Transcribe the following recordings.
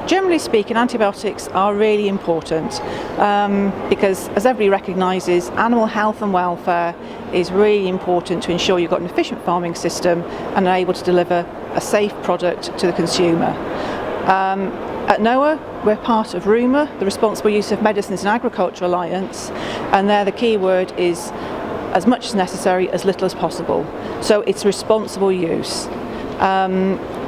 Generally speaking, antibiotics are really important because, as everybody recognises, animal health and welfare is really important to ensure you've got an efficient farming system and are able to deliver a safe product to the consumer. At NOAA, we're part of RUMA, the Responsible Use of Medicines in Agriculture Alliance, and there the key word is as much as necessary, as little as possible. So it's responsible use.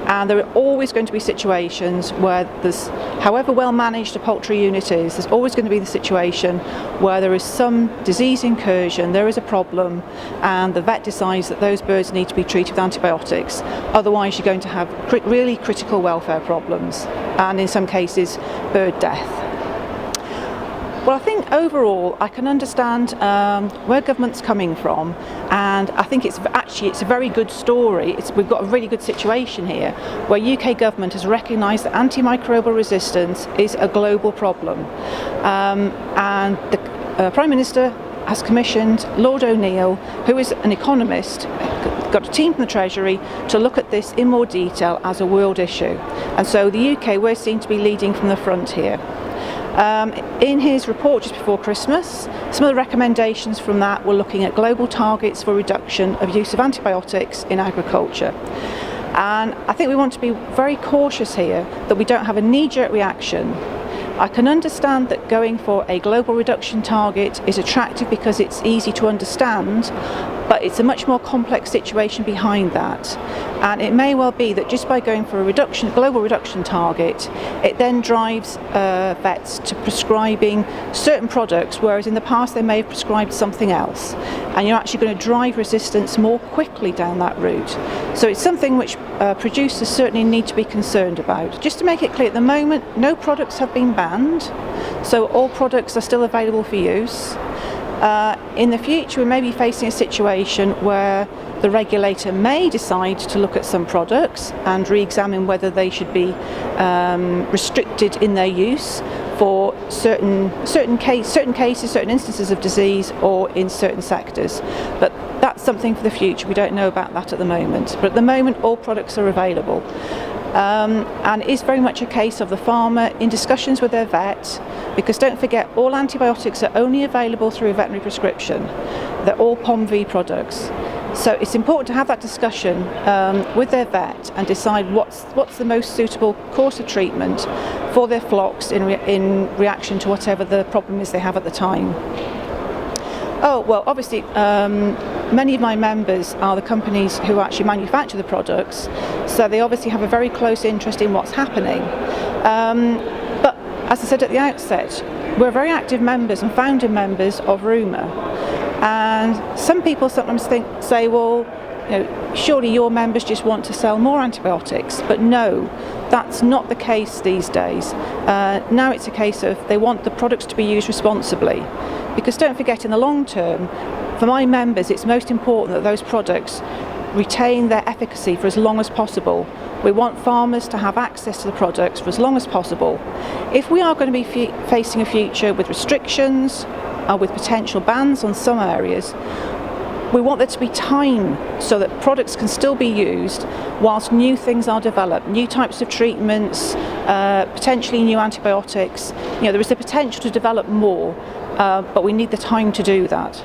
And there are always going to be situations where there's, however well managed a poultry unit is, there's always going to be the situation where there is some disease incursion, there is a problem, and the vet decides that those birds need to be treated with antibiotics. Otherwise you're going to have really critical welfare problems, and in some cases bird death. Well, I think overall I can understand where government's coming from, and I think it's a very good story. We've got a really good situation here where UK government has recognised that antimicrobial resistance is a global problem, and the Prime Minister has commissioned Lord O'Neill, who is an economist, got a team from the Treasury to look at this in more detail as a world issue, and so the UK, we're seen to be leading from the front here. In his report just before Christmas, some of the recommendations from that were looking at global targets for reduction of use of antibiotics in agriculture. And I think we want to be very cautious here that we don't have a knee-jerk reaction. I can understand that going for a global reduction target is attractive because it's easy to understand, but it's a much more complex situation behind that. And it may well be that just by going for a global reduction target, it then drives vets to prescribing certain products, whereas in the past they may have prescribed something else. And you're actually going to drive resistance more quickly down that route. So it's something which producers certainly need to be concerned about. Just to make it clear, at the moment, no products have been banned, so all products are still available for use. In the future, we may be facing a situation where the regulator may decide to look at some products and re-examine whether they should be restricted in their use for certain cases, certain instances of disease, or in certain sectors. But that's something for the future. We don't know about that at the moment. But at the moment, all products are available. And it is very much a case of the farmer in discussions with their vet, because don't forget, all antibiotics are only available through a veterinary prescription. They're all POMV products. So it's important to have that discussion with their vet and decide what's the most suitable course of treatment for their flocks in reaction to whatever the problem is they have at the time. Oh, well, obviously, many of my members are the companies who actually manufacture the products, so they obviously have a very close interest in what's happening. But as I said at the outset, we're very active members and founding members of RUMA. And some people sometimes say, well, surely your members just want to sell more antibiotics. But no, that's not the case these days. Now it's a case of they want the products to be used responsibly. Because don't forget, in the long term, for my members, it's most important that those products retain their efficacy for as long as possible. We want farmers to have access to the products for as long as possible. If we are going to be facing a future with restrictions, with potential bans on some areas, we want there to be time so that products can still be used whilst new things are developed, new types of treatments, potentially new antibiotics. There is the potential to develop more, but we need the time to do that.